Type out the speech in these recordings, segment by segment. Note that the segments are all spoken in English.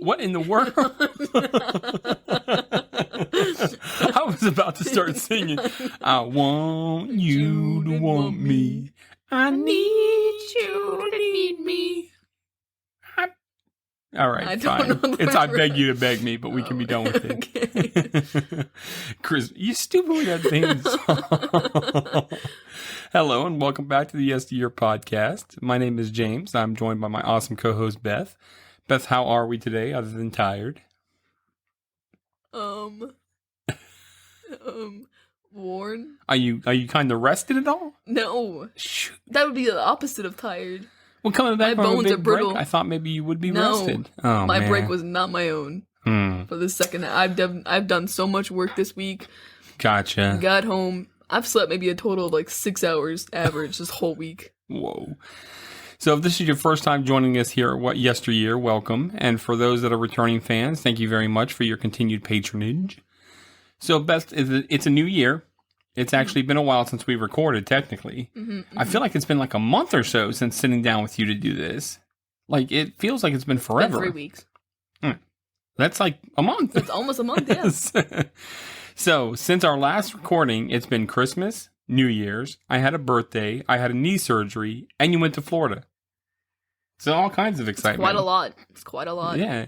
What in the world? I was about to start singing. I want you to want me. I need you to need me. All right, fine. I beg you to beg me, but we can be done with it. Okay. Chris, you stupid with that thing. Hello, and welcome back to the Yes to Your podcast. My name is James. I'm joined by my awesome co-host, Beth. Beth, how are we today, other than tired? Worn. Are you kind of rested at all? No. Shoot. That would be the opposite of tired. Well, coming back my from bones a big are brittle. break, I thought maybe you would be no, rested. Oh, my man. break was not my own. For the second, I've done so much work this week. Gotcha. Got home. I've slept maybe a total of like 6 hours average this whole week. Whoa. So if this is your first time joining us here at Yesteryear, welcome. And for those that are returning fans, thank you very much for your continued patronage. So Beth, it's a new year. It's actually been a while since we recorded, technically. I feel like it's been like a month or so since sitting down with you to do this. Like, it feels like it's been forever. 3 weeks. That's like a month. It's almost a month, yes. So, since our last recording, it's been Christmas, New Year's, I had a birthday, I had a knee surgery, and you went to Florida. So, all kinds of excitement. It's quite a lot. Yeah.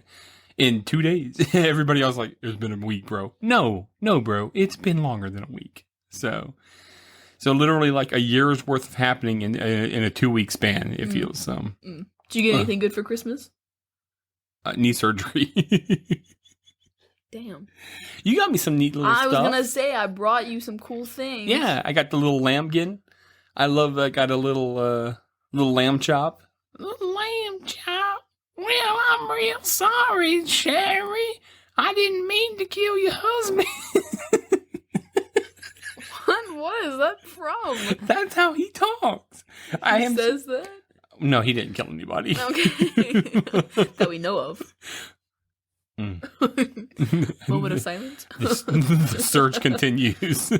In 2 days. Everybody else like, it's been a week, bro. No, bro. It's been longer than a week. So literally like a year's worth of happening in a 2 week span, it feels. Did you get anything good for Christmas? Knee surgery. Damn. You got me some neat little stuff. I was going to say, I brought you some cool things. Yeah, I got the little lambkin. I got a little lamb chop. Little lamb chop? Well, I'm real sorry, Sherry. I didn't mean to kill your husband. What is that from? That's how he talks. He says that? No, he didn't kill anybody. Okay. That we know of. Moment of silence. The search continues.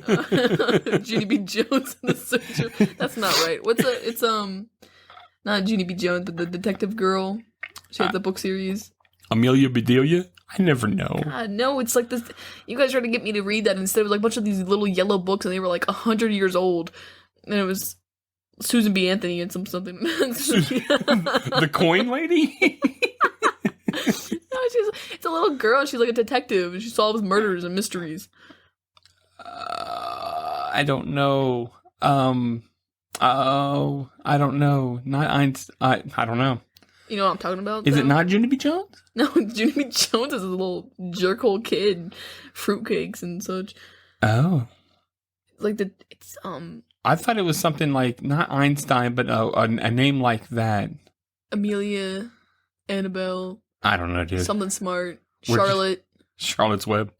Junie B. Jones in the search. That's not right. It's not Junie B. Jones, but the detective girl. She has the book series. Amelia Bedelia? I never know. God, no, it's like this. You guys tried to get me to read that, and instead it was like a bunch of these little yellow books, and they were like 100 years old. And it was Susan B. Anthony and something. The coin lady? No, it's a little girl. She's like a detective, and she solves murders and mysteries. I don't know. I don't know. Not Einstein. I don't know. You know what I'm talking about? Is it not Junie B. Jones? No, Junie B. Jones is a little jerkhole kid, fruitcakes and such. Oh, like I thought it was something like not Einstein, but a name like that. Amelia, Annabelle. I don't know, dude. Something smart. Charlotte. Charlotte's Web.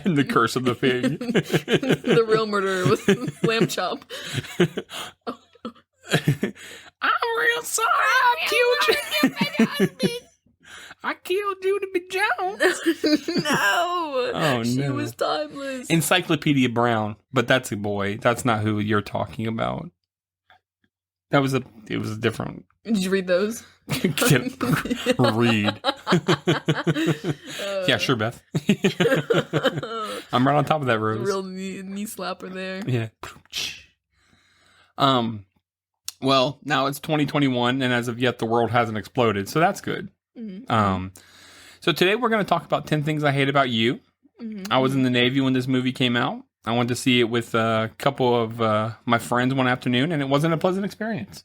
And the Curse of the Pig. The real murderer was Lamb Chop. I'm real sorry. I killed you. I killed Junie B. Jones. No. Oh, she no. was timeless. Encyclopedia Brown, but that's a boy. That's not who you're talking about. It was a different. Did you read those? Read. Yeah, sure, Beth. I'm right on top of that, Rose. Real knee slapper there. Yeah. Well, now it's 2021, and as of yet, the world hasn't exploded, so that's good. So today we're going to talk about 10 things I hate about you. I was in the Navy when this movie came out. I went to see it with a couple of my friends one afternoon, and it wasn't a pleasant experience.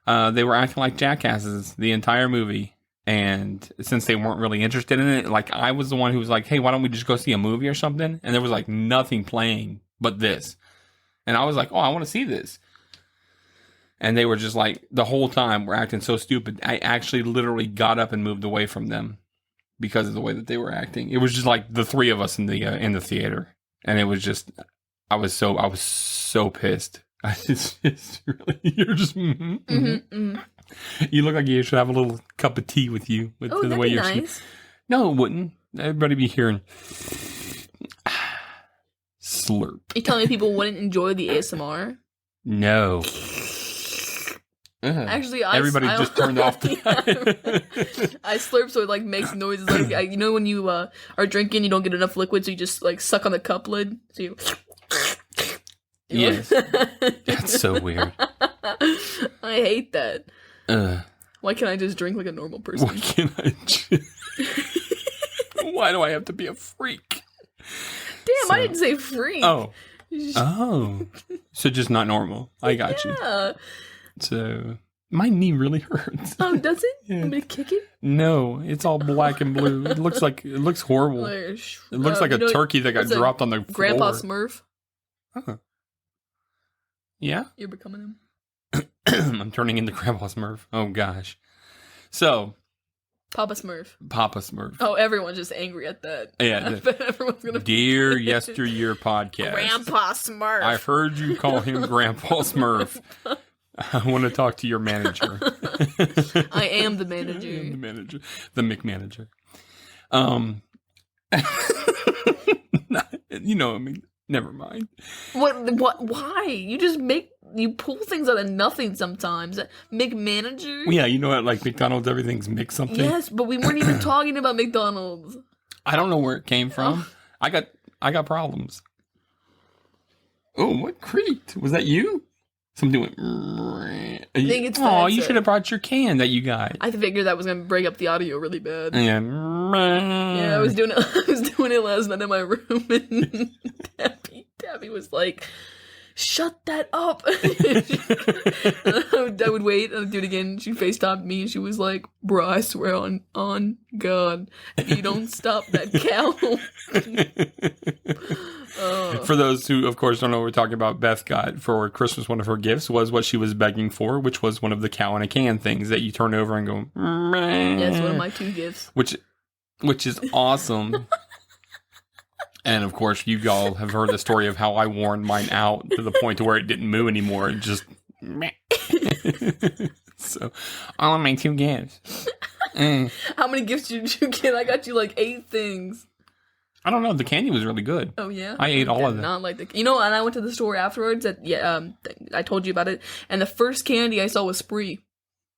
They were acting like jackasses the entire movie, and since they weren't really interested in it, like I was the one who was like, hey, why don't we just go see a movie or something? And there was like nothing playing but this. And I was like, oh, I want to see this. And they were just like, the whole time, were acting so stupid. I actually literally got up and moved away from them because of the way that they were acting. It was just like the three of us in the theater. And it was just, I was so pissed. It's really, you're just, You look like you should have a little cup of tea with you. With the way you're nice. No, it wouldn't. Everybody be hearing slurp. You telling me people wouldn't enjoy the ASMR? No. Actually, everybody just turned off the. I slurp so it like makes noises like you know when you are drinking, you don't get enough liquid, so you just like suck on the cup lid. So you. Yes, that's so weird. I hate that. Why can't I just drink like a normal person? Why can't I? Why do I have to be a freak? Damn, I didn't say freak. Oh. So just not normal. I got you. So my knee really hurts. Oh, does it? Yeah. Want me to kick it? No, it's all black and blue. It looks horrible. It looks like a turkey that got dropped on the floor. Grandpa Smurf. Huh. Yeah? You're becoming him. I'm turning into Grandpa Smurf. Oh gosh. So Papa Smurf. Oh, everyone's just angry at that. Yeah. Everyone's gonna. Dear Yesteryear podcast. Grandpa Smurf. I've heard you call him Grandpa Smurf. I want to talk to your manager. I am the manager. I am the manager. The McManager. Never mind. What? Why? You pull things out of nothing sometimes. McManager? Yeah, you know what? Like McDonald's, everything's mix something. Yes, but we weren't even talking about McDonald's. I don't know where it came from. I got problems. Oh, what creaked? Was that you? Something went. I think it's. Oh, you should have brought your can that you got. I figured that was gonna break up the audio really bad. Yeah. Yeah, I was doing it last night in my room, and Tabby was like, "Shut that up!" I would wait and I'd do it again. She FaceTimed me and she was like, "Bro, I swear on God, if you don't stop that cow." For those who, of course, don't know what we're talking about, Beth got for Christmas, one of her gifts was what she was begging for, which was one of the cow in a can things that you turn over and go. Yeah, it's one of my 2 gifts. Which is awesome. And of course, you all have heard the story of how I worn mine out to the point to where it didn't move anymore. It just. So, all of my 2 gifts. How many gifts did you get? I got you like 8 things. I don't know. The candy was really good. Oh yeah, I ate all of them. Not like and I went to the store afterwards. I told you about it. And the first candy I saw was Spree,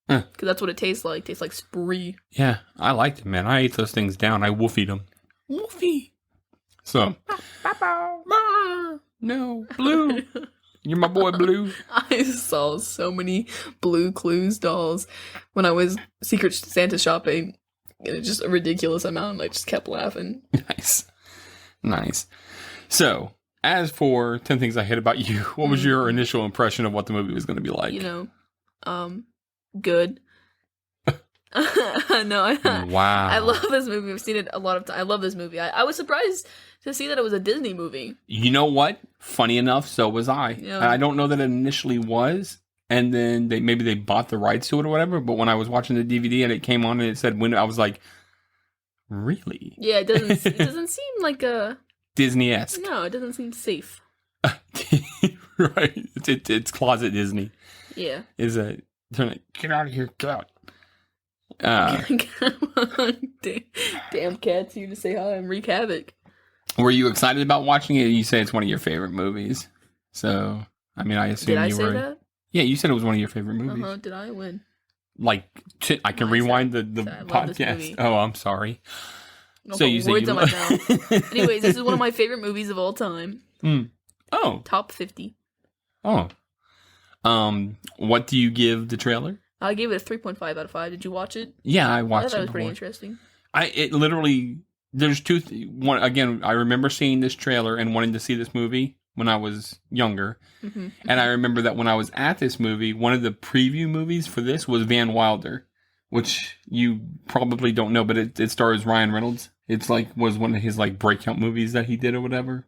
because that's what it tastes like. It tastes like Spree. Yeah, I liked it, man. I ate those things down. I woofied them. Woofy. So, no, Blue. You're my boy, Blue. I saw so many Blue Clues dolls when I was Secret Santa shopping. And it's just a ridiculous amount. And I just kept laughing. Nice. So, as for 10 Things I Hate About You, what was your initial impression of what the movie was going to be like? Good. No, wow. I love this movie. I've seen it a lot of times. I love this movie. I was surprised to see that it was a Disney movie. You know what? Funny enough, so was I. Yeah. I don't know that it initially was. And then maybe they bought the rights to it or whatever. But when I was watching the DVD and it came on and it said when, I was like, really? Yeah, it doesn't seem like a Disney-esque. No, it doesn't seem safe. Right. It's closet Disney. Yeah. Get out of here, get out. Damn cats here to say hi and wreak havoc. Were you excited about watching it? You say it's one of your favorite movies. So, I mean, I assume you were. Did I say that? Yeah, you said it was one of your favorite movies. Did I win? Like, I can rewind the podcast. Oh, I'm sorry. So you said you Anyways, this is one of my favorite movies of all time. Oh. Top 50. Oh. What do you give the trailer? I gave it a 3.5 out of 5. Did you watch it? Yeah, I watched it. I thought it was pretty interesting. There's one, again, I remember seeing this trailer and wanting to see this movie when I was younger. Mm-hmm. And I remember that when I was at this movie, one of the preview movies for this was Van Wilder, which you probably don't know, but it stars Ryan Reynolds. It's was one of his breakout movies that he did or whatever.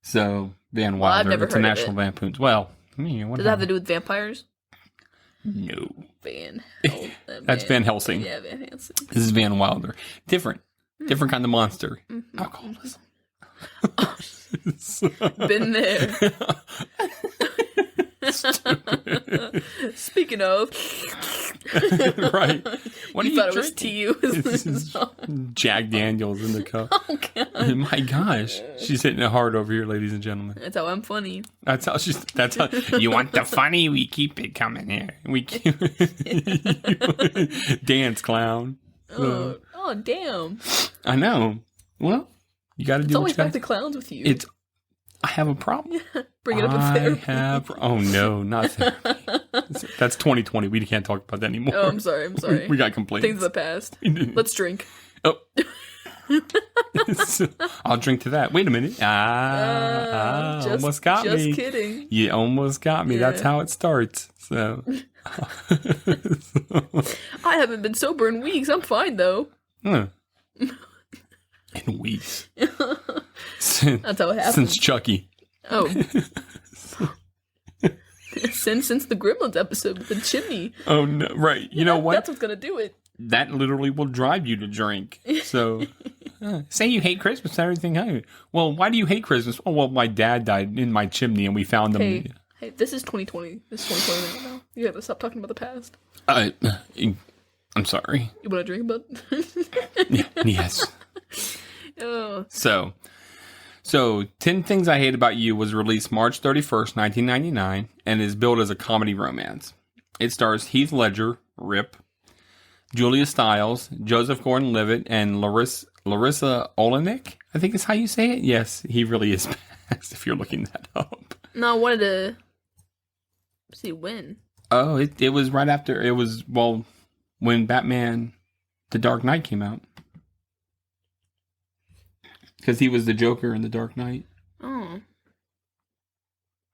So Van Wilder, I've never it's heard a of National it. Lampoon's. Well, does it have to do with vampires? No. That's Van Helsing. Yeah, Van Helsing. This is Van Wilder. Different kind of monster. Mm-hmm. Alcoholism. Been there. Stupid. Speaking of, Right. What you are thought it you was drinking? tea. Jack Daniels in the cup. Oh god, My gosh, she's hitting it hard over here, ladies and gentlemen. that's how I'm funny. That's how you want the funny. We keep it coming here. We keep dance clown. Oh damn! I know. Well, you got to It's do what always you got back to. to clowns with you. I have a problem. Bring it up in therapy. Oh no, not therapy. That's 2020. We can't talk about that anymore. Oh, I'm sorry. We got complaints. Things of the past. Let's drink. Oh. I'll drink to that. Wait a minute. Almost got me. Just kidding. You almost got me. Yeah. That's how it starts. So. I haven't been sober in weeks. I'm fine though. In weeks. That's how it happens. Since Chucky. Oh. since the Gremlins episode with the chimney. Oh no! Right. You know what? That's what's gonna do it. That literally will drive you to drink. So, say you hate Christmas and everything. Hey, well, why do you hate Christmas? Oh, well, my dad died in my chimney, and we found him. Hey, this is 2020. This is 2020 right now. You have to stop talking about the past. I'm sorry. You want to drink about? Yes. Oh. So 10 Things I Hate About You was released March 31st, 1999, and is billed as a comedy romance. It stars Heath Ledger, Rip, Julia Stiles, Joseph Gordon-Levitt, and Larissa Olenek, I think is how you say it. Yes, he really is fast if you're looking that up. No, I wanted to see when. Oh, it was right after, when Batman The Dark Knight came out. Because he was the Joker in The Dark Knight. Oh.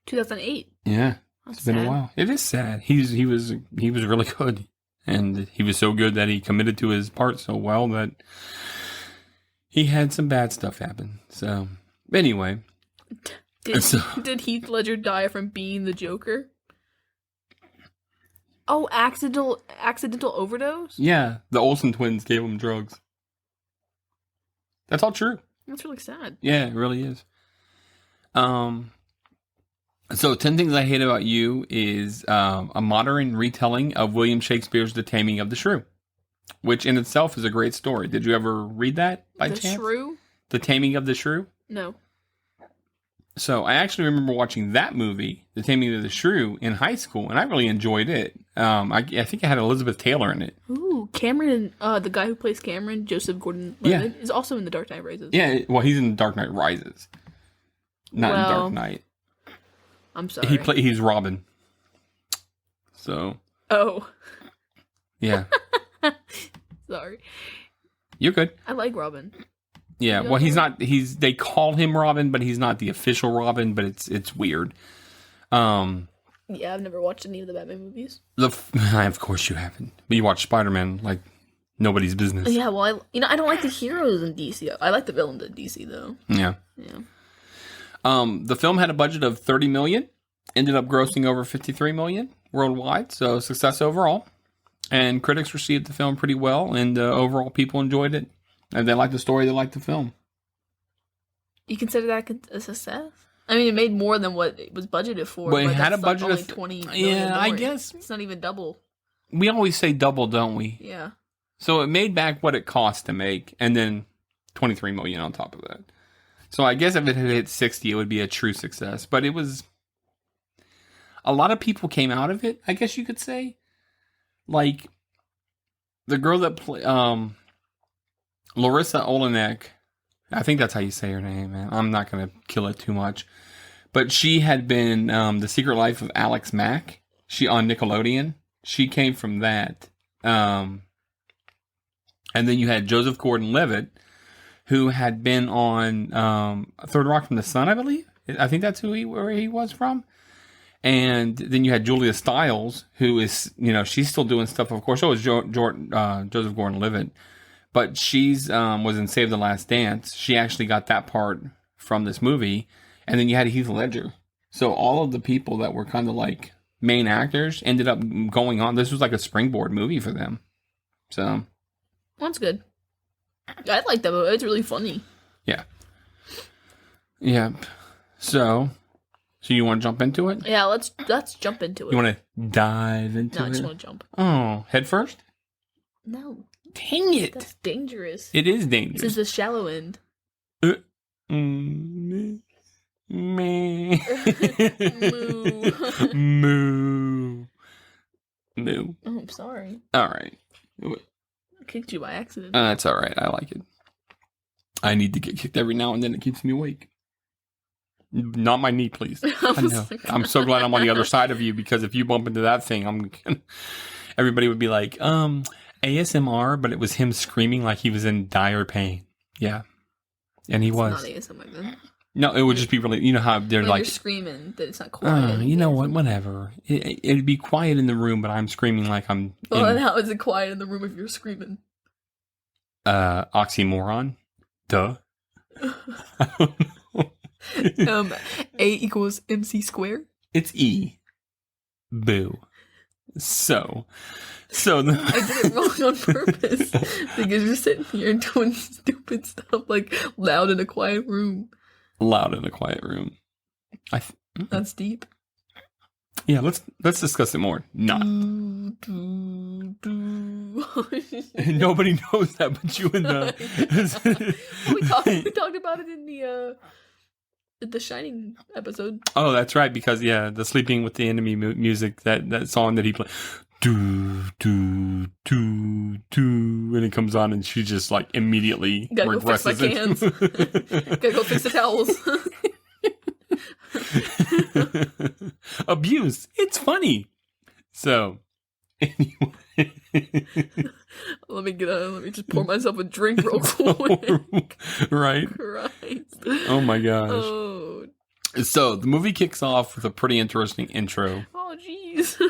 2008. Yeah. That's It's been sad. a while. It is sad. He was really good. And he was so good that he committed to his part so well that he had some bad stuff happen. So, anyway. Did Heath Ledger die from being the Joker? Oh, accidental overdose? Yeah, the Olsen twins gave him drugs. That's all true. That's really sad. Yeah, it really is. So 10 Things I Hate About You is a modern retelling of William Shakespeare's The Taming of the Shrew, which in itself is a great story. Did you ever read that by chance? The Shrew? The Taming of the Shrew? No. So I actually remember watching that movie, The Taming of the Shrew, in high school, and I really enjoyed it. I think it had Elizabeth Taylor in it. Ooh, Cameron, the guy who plays Cameron, Joseph Gordon-Levitt, is also in The Dark Knight Rises. Yeah, well, he's in Dark Knight Rises, not in Dark Knight. I'm sorry. He's Robin. So. Oh. Yeah. Sorry. You're good. I like Robin. Yeah, well, he's not. They call him Robin, but he's not the official Robin. But it's weird. Yeah, I've never watched any of the Batman movies. Of course you haven't. But you watch Spider-Man like nobody's business. Yeah, well, I don't like the heroes in DC. I like the villains in DC though. Yeah. Yeah. The film had a budget of $30 million, ended up grossing over $53 million worldwide, so success overall. And critics received the film pretty well, and overall people enjoyed it. And they liked the story, they liked the film. You consider that a success? I mean, it made more than what it was budgeted for. But it had a budget only of 20 million yeah, I more. guess It's not even double. we always say double, don't we? Yeah. So it made back what it cost to make, and then $23 million on top of that. So I guess if it had hit 60, it would be a true success. But it was a lot of people came out of it, I guess you could say. Like the girl that played Larissa Olenek, I think that's how you say her name, man. I'm not going to kill it too much. But she had been The Secret Life of Alex Mack. She on Nickelodeon. She came from that. And then you had Joseph Gordon-Levitt, who had been on Third Rock from the Sun, I believe. I think that's where he was from. And then you had Julia Stiles, who is, she's still doing stuff, of course. So was Joseph Gordon-Levitt. But she's was in Save the Last Dance. She actually got that part from this movie. And then you had Heath Ledger. So all of the people that were kind of like main actors ended up going on. This was like a springboard movie for them. So. That's good. I like that movie. It's really funny. Yeah. Yeah. So So you want to jump into it? Yeah, let's jump into it. You want to dive into it? No, I just want to jump. Oh, head first? No. Dang it. That's dangerous. It is dangerous. This is the shallow end. Meh. Moo. Moo. Moo. Oh, I'm sorry. All right. I kicked you by accident. That's all right. I like it. I need to get kicked every now and then. It keeps me awake. Not my knee, please. I know. I'm so glad I'm on the other side of you, because if you bump into that thing, everybody would be like, ASMR, but it was him screaming like he was in dire pain. Yeah. And he was. It's not ASMR then. No, it would just be really, you know how they're when like, you're screaming that it's not quiet. you know what, whatever. It'd be quiet in the room, but I'm screaming like I'm and how is it quiet in the room if you're screaming? Oxymoron. Duh. I don't know. A equals MC squared? It's E. Boo. So I did it wrong on purpose because you're sitting here doing stupid stuff like loud in a quiet room. Loud in a quiet room. That's deep. Yeah, let's discuss it more. Not. Nobody knows that but you and the. we talked about it in the Shining episode. Oh, that's right, because the Sleeping with the Enemy music, that song that he played, do do do do, and it comes on, and she just like immediately gotta go fix my cans. Gotta go fix the towels. Abuse. It's funny. So, anyway. Let me just pour myself a drink real quick. Right? Christ. Oh my gosh. Oh. So, the movie kicks off with a pretty interesting intro. Oh, jeez.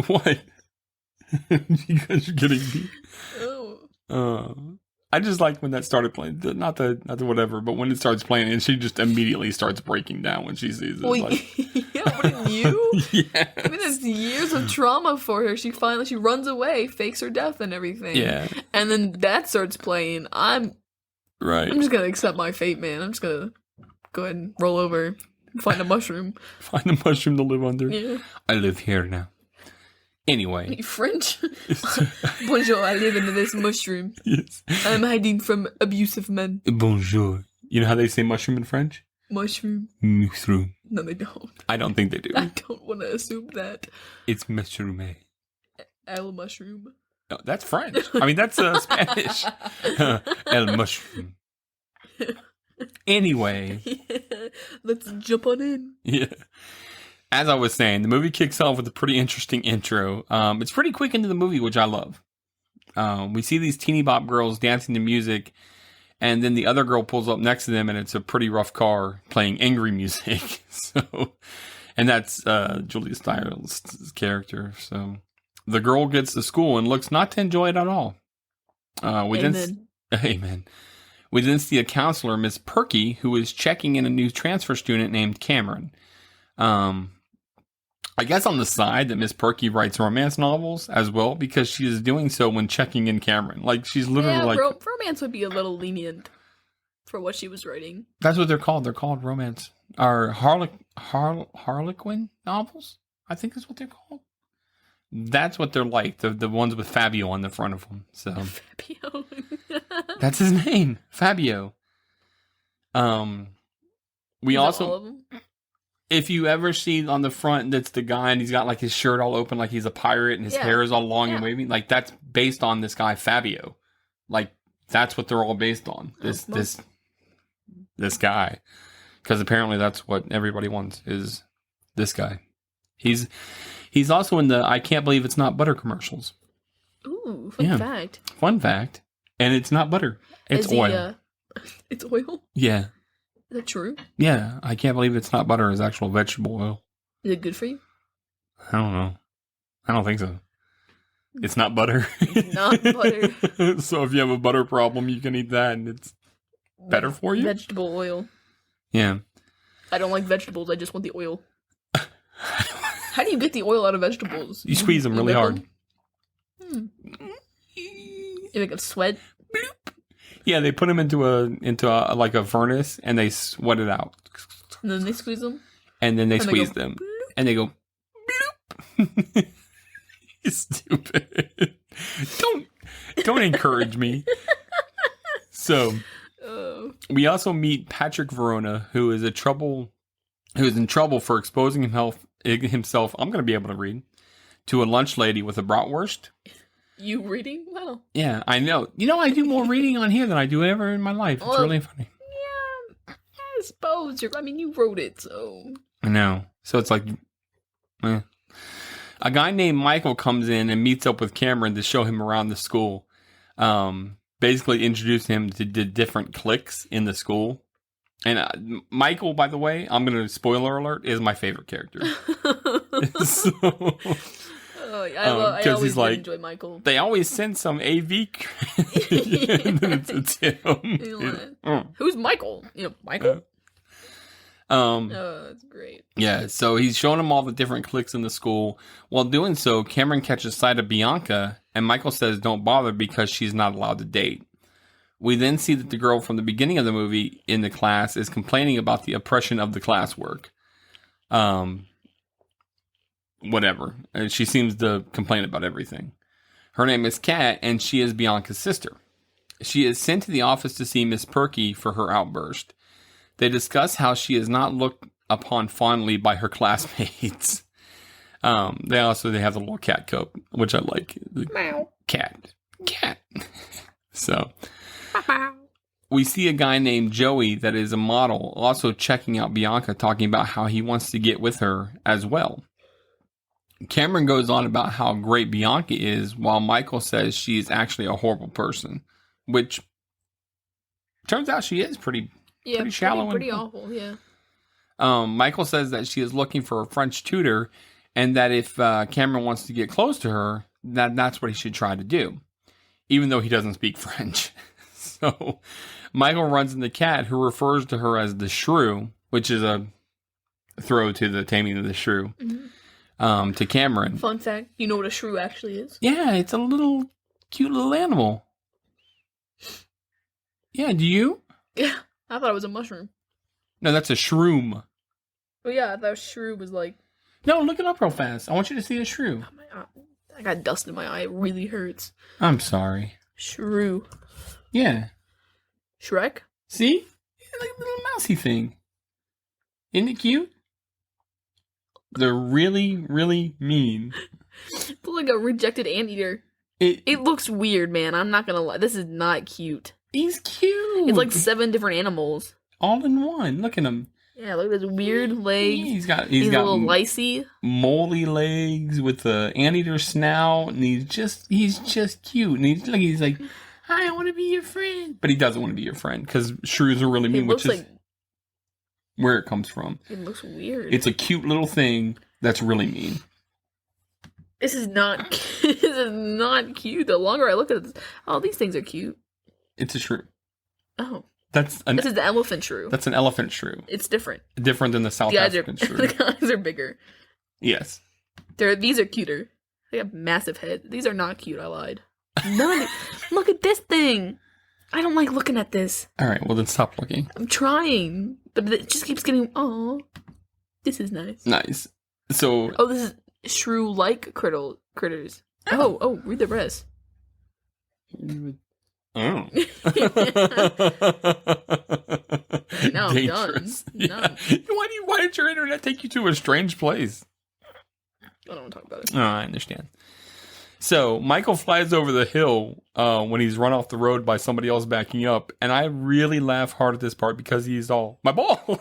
What? You guys are getting deep. Oh. I just like when that started playing. Not the whatever, but when it starts playing, and she just immediately starts breaking down when she sees it. Well, like, yeah, wouldn't you? Yeah. I mean, it's years of trauma for her. She runs away, fakes her death and everything. Yeah. And then that starts playing. I'm just gonna accept my fate, man. I'm just gonna go ahead and roll over, and find a mushroom. Find a mushroom to live under. Yeah. I live here now. Anyway. French? Bonjour, I live in this mushroom. Yes. I'm hiding from abusive men. Bonjour. You know how they say mushroom in French? Mushroom. Mushroom. No, they don't. I don't think they do. I don't want to assume that. It's mushroom. El mushroom. No, that's French. I mean, that's Spanish. El mushroom. Anyway. Yeah, let's jump on in. Yeah. As I was saying, the movie kicks off with a pretty interesting intro. It's pretty quick into the movie, which I love. We see these teeny bop girls dancing to music, and then the other girl pulls up next to them, and it's a pretty rough car playing angry music. And that's Julia Stiles' character. So the girl gets to school and looks not to enjoy it at all. Amen. Amen. We then see a counselor, Miss Perky, who is checking in a new transfer student named Cameron. I guess on the side that Miss Perky writes romance novels as well, because she is doing so when checking in Cameron. Like, she's literally romance would be a little lenient for what she was writing. That's what they're called. They're called romance. Or Harlequin novels, I think is what they're called. That's what they're like. The ones with Fabio on the front of them. So Fabio. That's his name. Fabio. We also... all of them? If you ever see on the front, that's the guy, and he's got like his shirt all open, like he's a pirate, and his hair is all long and wavy. Like, that's based on this guy Fabio. Like, that's what they're all based on. This guy, because apparently that's what everybody wants is this guy. He's also in the I Can't Believe It's Not Butter commercials. Ooh, fun fact. Fun fact, and it's not butter. It's oil. It's oil. Yeah. Is that true? Yeah, I Can't Believe It's Not Butter is actual vegetable oil. Is it good for you? I don't know. I don't think so. It's not butter. It's not butter. So if you have a butter problem, you can eat that and it's better for you? Vegetable oil. Yeah. I don't like vegetables. I just want the oil. How do you get the oil out of vegetables? You squeeze them really hard. You make them sweat? Bloop. Yeah, they put them into a like a furnace and they sweat it out. And then they squeeze them? and then they And they squeeze go, them, and they go, bloop. Stupid. Don't encourage me. So we also meet Patrick Verona, who is in trouble for exposing himself. I'm going to be able to read to a lunch lady with a bratwurst. You reading? Well, yeah, I know. I do more reading on here than I do ever in my life. It's really funny. Yeah, I suppose you wrote it, so I know. So it's like, a guy named Michael comes in and meets up with Cameron to show him around the school. Basically introduce him to the different cliques in the school. And Michael, by the way, I'm going to spoiler alert, is my favorite character. So, I always did enjoy Michael. They always send some AV it's him. Who's Michael? Michael? That's great. Yeah, so he's showing him all the different cliques in the school. While doing so, Cameron catches sight of Bianca, and Michael says don't bother because she's not allowed to date. We then see that the girl from the beginning of the movie in the class is complaining about the oppression of the classwork. Whatever. She seems to complain about everything. Her name is Kat, and she is Bianca's sister. She is sent to the office to see Miss Perky for her outburst. They discuss how she is not looked upon fondly by her classmates. They have the little cat cup, which I like. Meow. Cat. So we see a guy named Joey that is a model also checking out Bianca, talking about how he wants to get with her as well. Cameron goes on about how great Bianca is, while Michael says she is actually a horrible person, which turns out she is pretty shallow. Pretty awful, yeah. Michael says that she is looking for a French tutor, and that if Cameron wants to get close to her, that's what he should try to do, even though he doesn't speak French. So Michael runs into Kat, who refers to her as the shrew, which is a throw to the Taming of the Shrew. Mm-hmm. To Cameron. Fun fact, you know what a shrew actually is? Yeah, it's a cute little animal. Yeah, do you? Yeah, I thought it was a mushroom. No, that's a shroom. Oh yeah, I thought shrew was like... No, look it up real fast. I want you to see a shrew. I got dust in my eye. It really hurts. I'm sorry. Shrew. Yeah. Shrek? See? It's like a little mousy thing. Isn't it cute? They're really, really mean. It's like a rejected anteater. It looks weird, man. I'm not gonna lie. This is not cute. He's cute. It's like 7 different animals. All in one. Look at him. Yeah, look at those weird legs. He's got a little licey. Moldy legs with the anteater snout, and he's just cute. And he's like, I want to be your friend. But he doesn't want to be your friend, because shrews are really mean, which is where it comes from. It looks weird. It's a cute little thing that's really mean. This is not cute. The longer I look at it, these things are cute. It's a shrew. Oh. This is the elephant shrew. That's an elephant shrew. It's different. Different than the South African shrew. The eyes are bigger. Yes. These are cuter. They have massive heads. These are not cute. I lied. None. Look at this thing. I don't like looking at this. All right. Well, then stop looking. I'm trying, but it just keeps getting. Oh, this is nice. Nice. So. Oh, this is shrew-like critters. Oh, read the rest. Oh. No, I'm dangerous. Done. Yeah. Why did your internet take you to a strange place? I don't want to talk about it. Oh, I understand. So Michael flies over the hill when he's run off the road by somebody else backing up, and I really laugh hard at this part because he's all my balls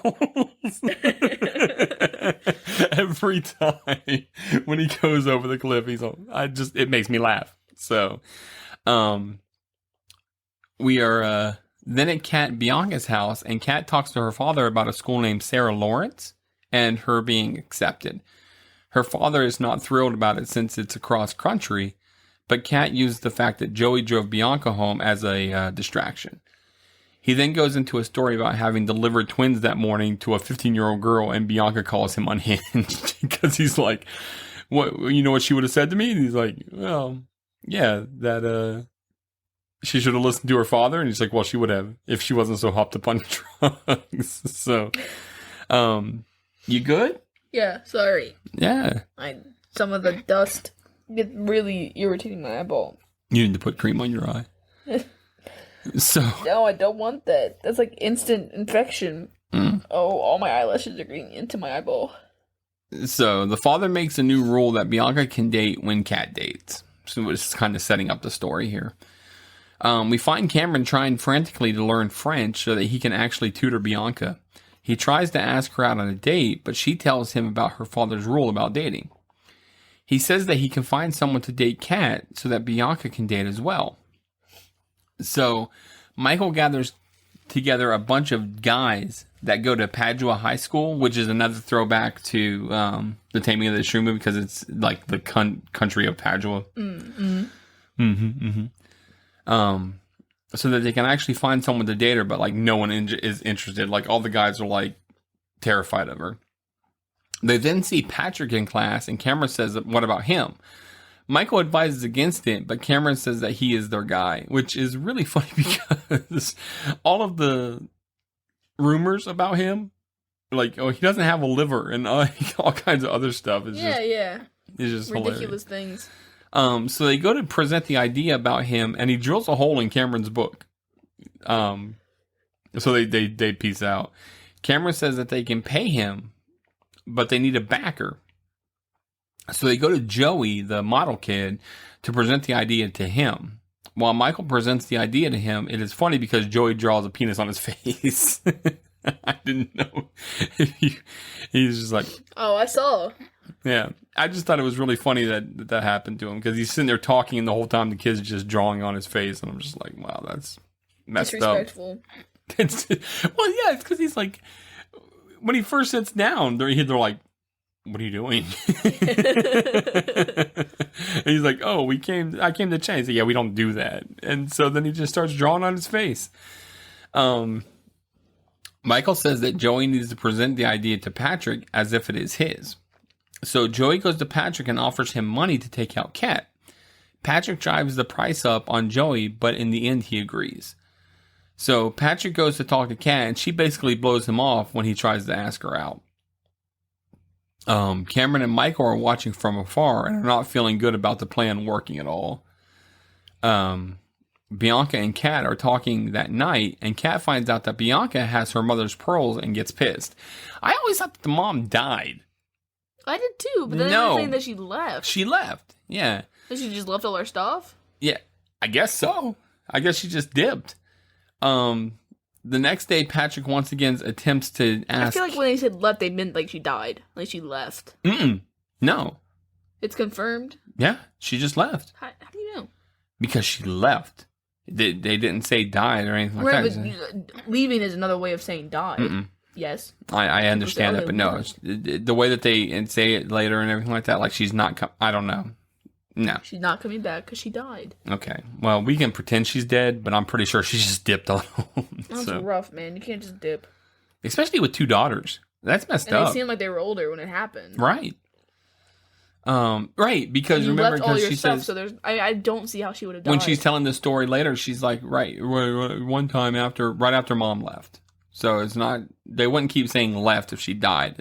every time when he goes over the cliff. He's all it makes me laugh. So, we are then at Kat Bianca's house, and Kat talks to her father about a school named Sarah Lawrence and her being accepted. Her father is not thrilled about it since it's across country, but Kat used the fact that Joey drove Bianca home as a distraction. He then goes into a story about having delivered twins that morning to a 15-year-old girl, and Bianca calls him unhinged because he's like, "What? You know what she would have said to me?" And he's like, "Well, yeah, that she should have listened to her father." And he's like, "Well, she would have if she wasn't so hopped up on drugs." So, You good? Yeah, sorry. Yeah. Some of the dust get really irritating my eyeball. You need to put cream on your eye. So. No, I don't want that. That's like instant infection. Oh, all my eyelashes are getting into my eyeball. So the father makes a new rule that Bianca can date when Kat dates. So it's kind of setting up the story here. We find Cameron trying frantically to learn French so that he can actually tutor Bianca. He tries to ask her out on a date, but she tells him about her father's rule about dating. He says that he can find someone to date Kat so that Bianca can date as well. So Michael gathers together a bunch of guys that go to Padua High School, which is another throwback to the Taming of the Shrew movie because it's like the country of Padua. So that they can actually find someone to date her, but like no one is interested. Like all the guys are like terrified of her. They then see Patrick in class, and Cameron says, "What about him?" Michael advises against it, but Cameron says that he is their guy, which is really funny because all of the rumors about him, like, oh, he doesn't have a liver and all kinds of other stuff. It's just ridiculous hilarious. things. So they go to present the idea about him, and he drills a hole in Cameron's book. So they peace out. Cameron says that they can pay him, but they need a backer. So they go to Joey, the model kid, to present the idea to him. While Michael presents the idea to him, it is funny because Joey draws a penis on his face. I didn't know. He's just like... Oh, I saw. Yeah. I just thought it was really funny that happened to him because he's sitting there talking and the whole time the kid's just drawing on his face. And I'm just like, wow, that's messed up. Disrespectful. Well, yeah, it's because he's like... When he first sits down, they're like, what are you doing? And he's like, oh, I came to change. So, yeah, we don't do that. And so then he just starts drawing on his face. Michael says that Joey needs to present the idea to Patrick as if it is his. So Joey goes to Patrick and offers him money to take out Kat. Patrick drives the price up on Joey, but in the end he agrees. So Patrick goes to talk to Kat, and she basically blows him off when he tries to ask her out. Cameron and Michael are watching from afar and are not feeling good about the plan working at all. Bianca and Kat are talking that night, and Kat finds out that Bianca has her mother's pearls and gets pissed. I always thought that the mom died. I did too, but then they were saying that she left. She left, yeah. So she just left all her stuff? Yeah, I guess so. I guess she just dipped. The next day, Patrick once again attempts to ask... I feel like when they said left, they meant like she died. Like she left. No. It's confirmed? Yeah, she just left. How do you know? Because she left. They didn't say died or anything like that. But leaving is another way of saying died. Yes. I understand that, but no. The way that they say it later and everything like that, like she's not... I don't know. No. She's not coming back because she died. Okay. Well, we can pretend she's dead, but I'm pretty sure she just dipped a little. That's rough, man. You can't just dip. Especially with 2 daughters. That's messed up. They seemed like they were older when it happened. Right. Right, because remember, because she says... So I don't see how she would have died. When she's telling the story later, she's like, right, one time right after mom left. So it's not... They wouldn't keep saying left if she died.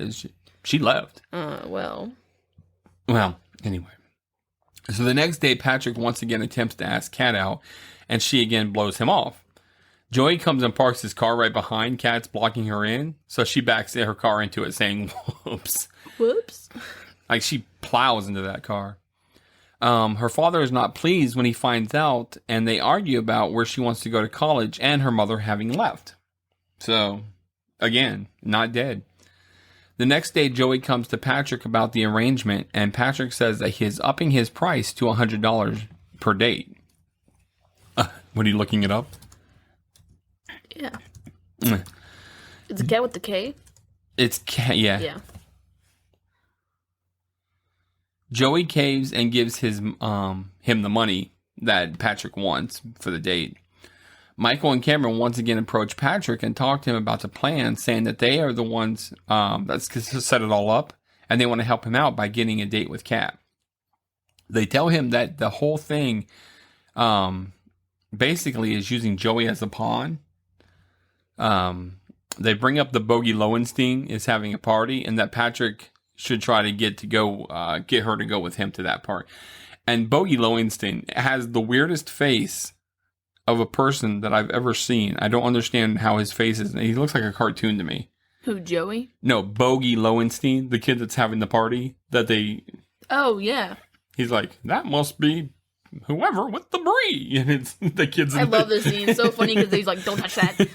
She left. Well, anyway. So the next day, Patrick once again attempts to ask Kat out, and she again blows him off. Joey comes and parks his car right behind Kat's, blocking her in, so she backs her car into it, saying, whoops. Whoops. Like, she plows into that car. Her father is not pleased when he finds out, and they argue about where she wants to go to college and her mother having left. So, again, not dead. The next day, Joey comes to Patrick about the arrangement, and Patrick says that he is upping his price to $100 per date. What, are you looking it up? Yeah. It's a cat with the K? It's K, yeah. Yeah. Joey caves and gives him the money that Patrick wants for the date. Michael and Cameron once again approach Patrick and talk to him about the plan, saying that they are the ones that set it all up, and they want to help him out by getting a date with Kat. They tell him that the whole thing basically is using Joey as a pawn. They bring up the Bogey Lowenstein is having a party, and that Patrick should try to get her to go with him to that party. And Bogey Lowenstein has the weirdest face of a person that I've ever seen. I don't understand how his face is. He looks like a cartoon to me. Who, Joey? No, Bogey Lowenstein, the kid that's having the party that they... Oh, yeah. He's like, that must be whoever with the brie. And it's the kids... I love this scene. It's so funny because he's like, don't touch that.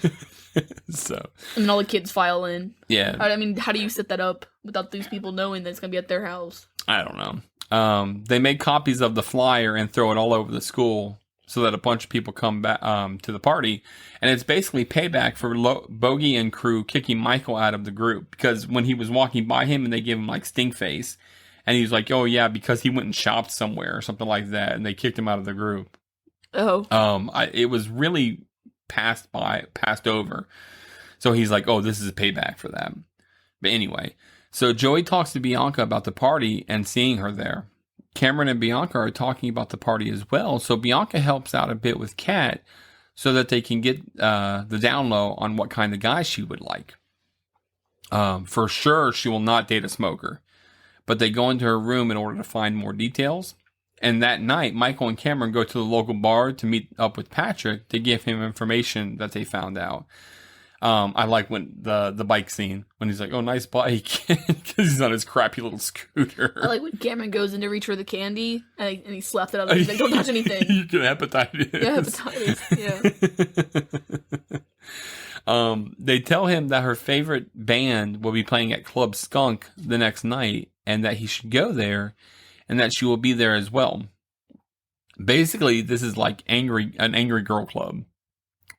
So... And then all the kids file in. Yeah. I mean, how do you set that up without these people knowing that it's going to be at their house? I don't know. They make copies of the flyer and throw it all over the school so that a bunch of people come back to the party. And it's basically payback for Bogey and crew kicking Michael out of the group. Because when he was walking by him and they gave him like stink face. And he's like, oh yeah, because he went and shopped somewhere or something like that. And they kicked him out of the group. Oh. It was really passed over. So he's like, oh, this is a payback for that. But anyway, so Joey talks to Bianca about the party and seeing her there. Cameron and Bianca are talking about the party as well. So Bianca helps out a bit with Kat so that they can get the down low on what kind of guy she would like. For sure, she will not date a smoker. But they go into her room in order to find more details. And that night, Michael and Cameron go to the local bar to meet up with Patrick to give him information that they found out. I like when the bike scene when he's like, "Oh, nice bike," because he's on his crappy little scooter. I like when Cameron goes in to reach for the candy and he slapped it out. He's like, "Don't touch anything." You get hepatitis. Yeah, hepatitis. Yeah. They tell him that her favorite band will be playing at Club Skunk the next night, and that he should go there, and that she will be there as well. Basically, this is like an angry girl club.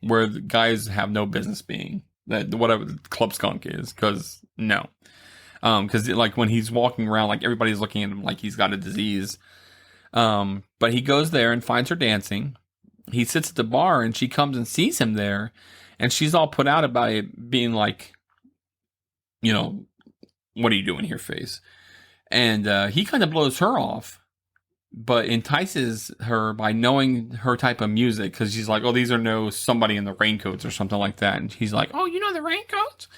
Where the guys have no business being that whatever Club Skunk is, because like when he's walking around, like everybody's looking at him like he's got a disease. But he goes there and finds her dancing. He sits at the bar and she comes and sees him there, and she's all put out about it, being like, you know, what are you doing here, face? And he kind of blows her off. But entices her by knowing her type of music, because she's like, oh, these are somebody in the Raincoats or something like that. And he's like, oh, you know the Raincoats?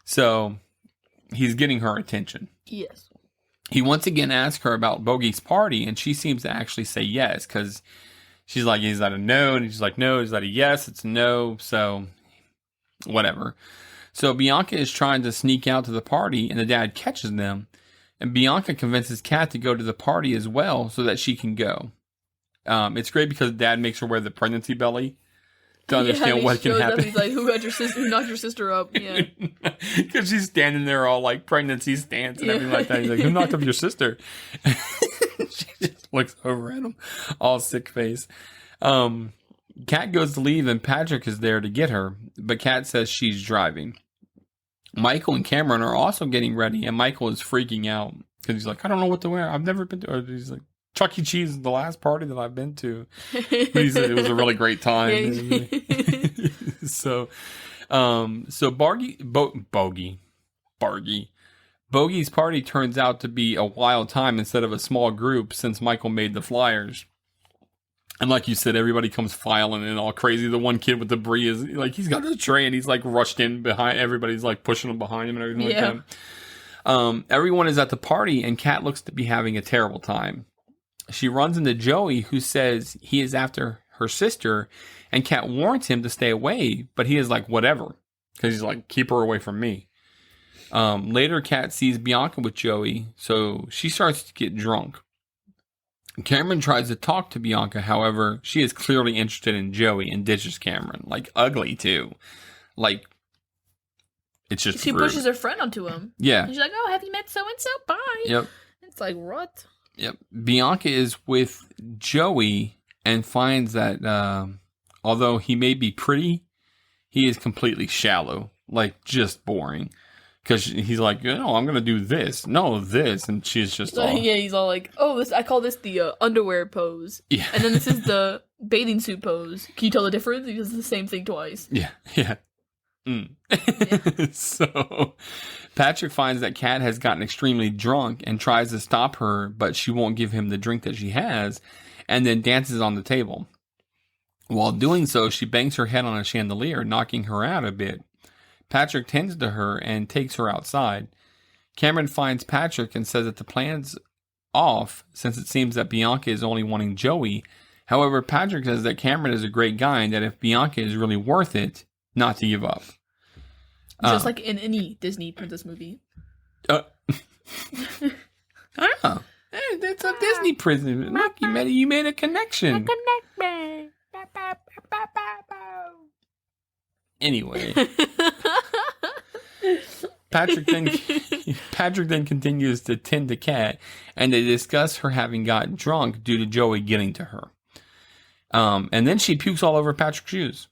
So he's getting her attention. Yes. He once again asks her about Bogey's party, and she seems to actually say yes, because she's like, is that a no? And he's like, no. Is that a yes? It's a no. So whatever. So Bianca is trying to sneak out to the party, and the dad catches them. And Bianca convinces Kat to go to the party as well so that she can go. It's great because Dad makes her wear the pregnancy belly to understand what can happen. He's like, who knocked your sister up? Yeah. Because she's standing there all like pregnancy stance and everything like that. He's like, who knocked up your sister? She just looks over at him, all sick face. Kat goes to leave and Patrick is there to get her. But Kat says she's driving. Michael and Cameron are also getting ready, and Michael is freaking out because he's like, I don't know what to wear. I've never been to, or he's like, Chuck E. Cheese is the last party that I've been to. But he said it was a really great time. So Bogey's party turns out to be a wild time instead of a small group since Michael made the flyers. And like you said, everybody comes filing in all crazy. The one kid with the brie is like, he's got a tray and he's like rushed in behind. Everybody's like pushing him behind him and everything like that. Everyone is at the party and Kat looks to be having a terrible time. She runs into Joey, who says he is after her sister, and Kat warns him to stay away, but he is like, whatever. Because he's like, keep her away from me. Later, Kat sees Bianca with Joey, so she starts to get drunk. Cameron tries to talk to Bianca, however, she is clearly interested in Joey and ditches Cameron. Like, ugly, too. Like, it's just She rude. pushes her friend onto him. Yeah. And she's like, oh, have you met so-and-so? Bye. Yep. It's like, what? Yep. Bianca is with Joey and finds that although he may be pretty, he is completely shallow. Like, just boring. Because he's like, no, I'm going to do this. No, this. And she's just all... Yeah, he's all like, oh, I call this the underwear pose. Yeah. And then this is the bathing suit pose. Can you tell the difference? Because it's the same thing twice. Yeah, yeah. Yeah. So, Patrick finds that Kat has gotten extremely drunk and tries to stop her, but she won't give him the drink that she has, and then dances on the table. While doing so, she bangs her head on a chandelier, knocking her out a bit. Patrick tends to her and takes her outside. Cameron finds Patrick and says that the plan's off since it seems that Bianca is only wanting Joey. However, Patrick says that Cameron is a great guy and that if Bianca is really worth it, not to give up. Just like in any Disney princess movie. I don't know. It's a Disney princess. Look, you made a connection. Anyway. Patrick then continues to tend to Kat, and they discuss her having gotten drunk due to Joey getting to her. And then she pukes all over Patrick's shoes.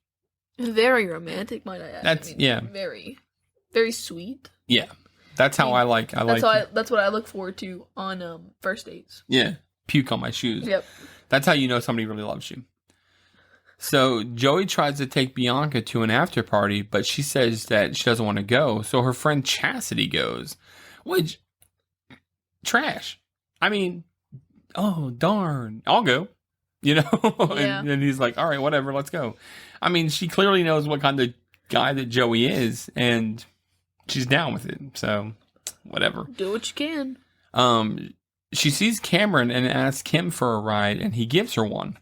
Very romantic, might I add. Yeah. Very, very sweet. Yeah. That's how I like. That's what I look forward to on first dates. Yeah. Puke on my shoes. Yep. That's how you know somebody really loves you. So Joey tries to take Bianca to an after party, but she says that she doesn't want to go. So her friend Chastity goes, which trash. I mean, oh darn, I'll go. You know, Yeah. and he's like, all right, whatever, let's go. I mean, she clearly knows what kind of guy that Joey is, and she's down with it. So whatever. Do what you can. She sees Cameron and asks him for a ride, and he gives her one.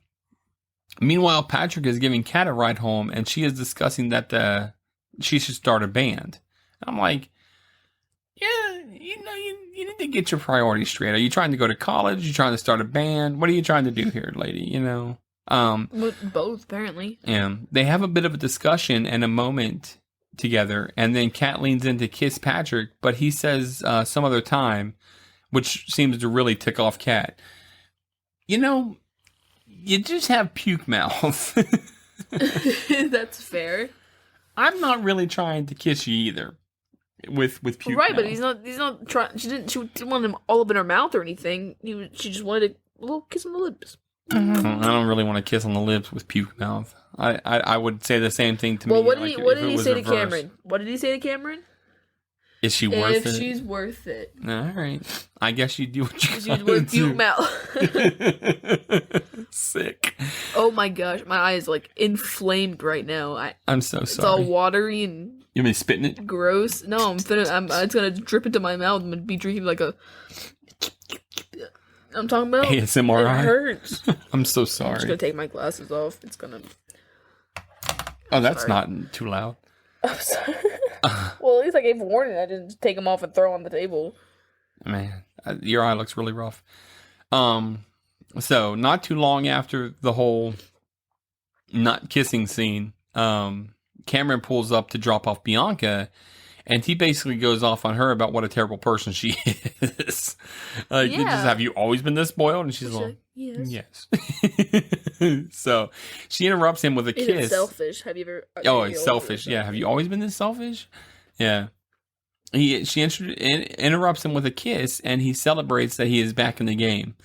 Meanwhile, Patrick is giving Kat a ride home, and she is discussing that she should start a band. I'm like, yeah, you need to get your priorities straight. Are you trying to go to college? Are you trying to start a band? What are you trying to do here, lady? You know? Both, apparently. Yeah. They have a bit of a discussion and a moment together, and then Kat leans in to kiss Patrick, but he says some other time, which seems to really tick off Kat. You know, you just have puke mouth. That's fair. I'm not really trying to kiss you either. With puke right, mouth. but he's not trying. She didn't want him all up in her mouth or anything. She just wanted a little kiss on the lips. I don't really want to kiss on the lips with puke mouth. I would say the same thing to me. Well, what did he say to Cameron? What did he say to Cameron? Is she worth it? If she's worth it. All right. I guess you do what you She's gotta worth do. puke mouth. Sick. Oh my gosh, my eye is like inflamed right now. I'm so It's sorry. all watery and You mean spitting it? gross. No, it's gonna drip into my mouth. I'm gonna be drinking like a. I'm talking about. ASMR. It hurts. I'm so I'm just sorry. gonna take my glasses off. It's gonna. Oh, that's sorry. not too loud. I'm sorry. Well, at least I gave warning. I didn't just take them off and throw on the table. Man, your eye looks really rough. So not too long after the whole not kissing scene, Cameron pulls up to drop off Bianca, and he basically goes off on her about what a terrible person she is. Like, Yeah. have you always been this spoiled? And she's like, Yes. yes. So she interrupts him with a Is kiss. it selfish? Have you ever? Oh, it's selfish. Yeah. Have you always been this selfish? Yeah. She interrupts him with a kiss, and he celebrates that he is back in the game.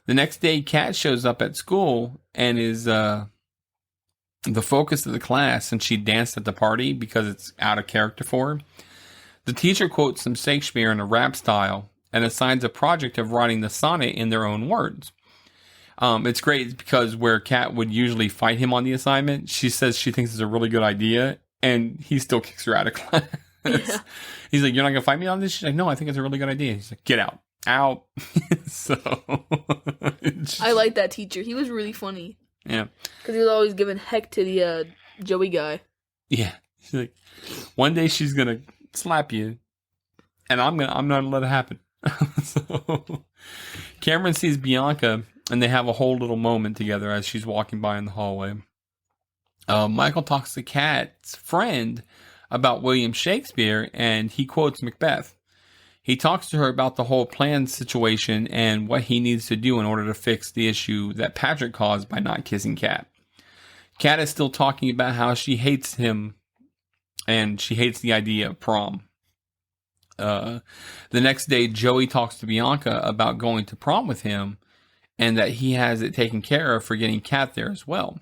The next day, Kat shows up at school and is the focus of the class, and she danced at the party because it's out of character for her. The teacher quotes some Shakespeare in a rap style and assigns a project of writing the sonnet in their own words. It's great because where Kat would usually fight him on the assignment, she says she thinks it's a really good idea, and he still kicks her out of class. Yeah. He's like, "You're not going to fight me on this?" She's like, "No, I think it's a really good idea." He's like, "Get out." Out. So. I like that teacher. He was really funny. Yeah. Because he was always giving heck to the Joey guy. Yeah. She's like, one day she's going to slap you, and I'm not going to let it happen. So Cameron sees Bianca, and they have a whole little moment together as she's walking by in the hallway. Michael talks to Kat's friend about William Shakespeare, and he quotes Macbeth. He talks to her about the whole plan situation and what he needs to do in order to fix the issue that Patrick caused by not kissing Kat. Kat is still talking about how she hates him and she hates the idea of prom. The next day, Joey talks to Bianca about going to prom with him and that he has it taken care of for getting Kat there as well.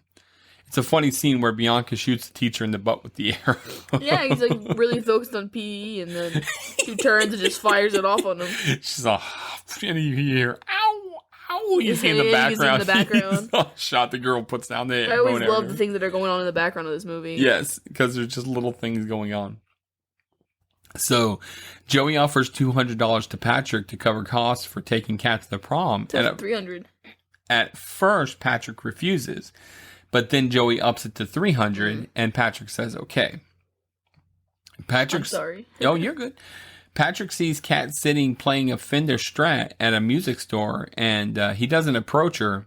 It's a funny scene where Bianca shoots the teacher in the butt with the arrow. Yeah, he's like really focused on PE, and then she turns and just fires it off on him. She's all, and you hear, ow, ow. You see in the Yeah, you see in background. the background. Shot, the girl puts down the I always bone love arrow. the things that are going on in the background of this movie. Yes, because there's just little things going on. So Joey offers $200 to Patrick to cover costs for taking Kat to the prom. That's 300. At first, Patrick refuses, but then Joey ups it to 300, and Patrick says, okay. I'm sorry. Oh, you're good. Patrick sees Kat sitting playing a Fender Strat at a music store, and he doesn't approach her.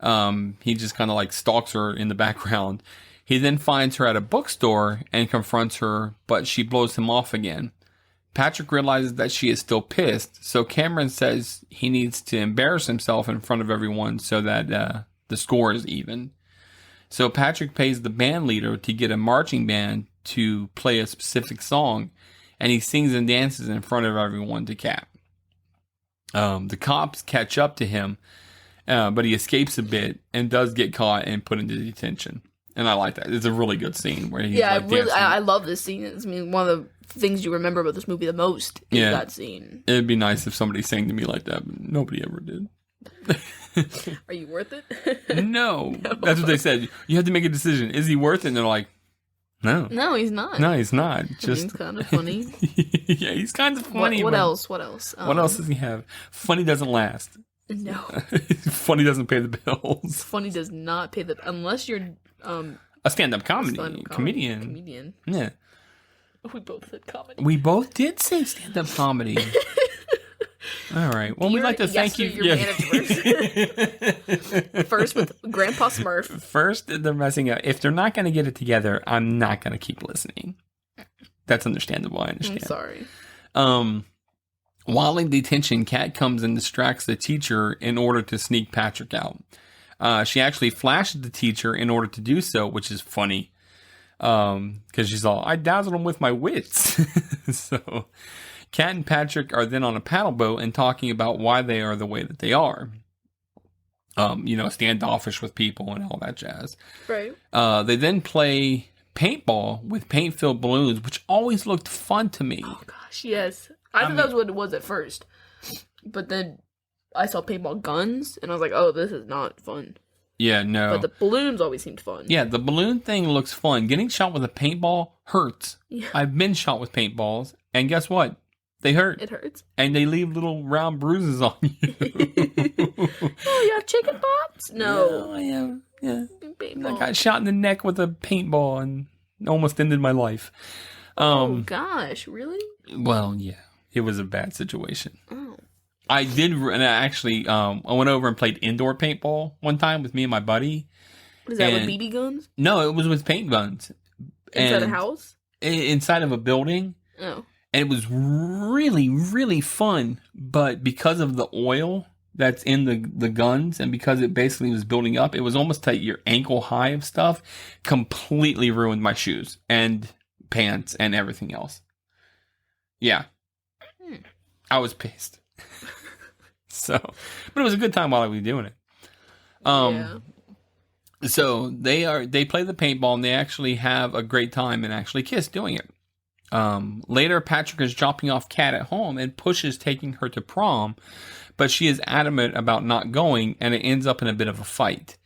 He just kind of like stalks her in the background. He then finds her at a bookstore and confronts her, but she blows him off again. Patrick realizes that she is still pissed, so Cameron says he needs to embarrass himself in front of everyone so that the score is even. So Patrick pays the band leader to get a marching band to play a specific song, and he sings and dances in front of everyone to Kat. The cops catch up to him, but he escapes a bit and does get caught and put into detention. And I like that. It's a really good scene where he's I love this scene. It's one of the things you remember about this movie the most is that scene. It'd be nice if somebody sang to me like that, but nobody ever did. Are you worth it? No. That's what they said. You have to make a decision. Is he worth it? And they're like, no. No, he's not. No, he's not. He's kind of funny. Yeah, he's kind of funny. What else? What else does he have? Funny doesn't last. No. Funny doesn't pay the bills. Funny does not pay the... Unless you're... a stand-up comedian. Yeah. We both said comedy. We both did say stand-up comedy. All right. Well, we'd like to thank you. Your First with Grandpa Smurf. First, they're messing up. If they're not going to get it together, I'm not going to keep listening. That's understandable. I understand. I'm sorry. While in detention, Kat comes and distracts the teacher in order to sneak Patrick out. She actually flashes the teacher in order to do so, which is funny. Because she's all, I dazzled him with my wits. So Kat and Patrick are then on a paddle boat and talking about why they are the way that they are. Standoffish with people and all that jazz. Right. They then play paintball with paint-filled balloons, which always looked fun to me. Oh, gosh, yes. I thought that was what it was at first. But then I saw paintball guns, and I was like, oh, this is not fun. Yeah, no. But the balloons always seemed fun. Yeah, the balloon thing looks fun. Getting shot with a paintball hurts. Yeah. I've been shot with paintballs, and guess what? They hurt. It hurts. And they leave little round bruises on you. Oh, you have chicken pox? No. I am. Yeah. Paintball. I got shot in the neck with a paintball and almost ended my life. Oh, gosh. Really? Well, yeah. It was a bad situation. Oh. I did, and I actually, I went over and played indoor paintball one time with me and my buddy. Was that with BB guns? No, it was with paint guns. Inside a house? Inside of a building. Oh. And it was really, really fun. But because of the oil that's in the guns, and because it basically was building up, it was almost to your ankle high of stuff, completely ruined my shoes and pants and everything else. Yeah. I was pissed. But it was a good time while I was doing it. Yeah. So they play the paintball and they actually have a great time and actually kiss doing it. Later, Patrick is dropping off Kat at home and pushes taking her to prom, but she is adamant about not going, and it ends up in a bit of a fight.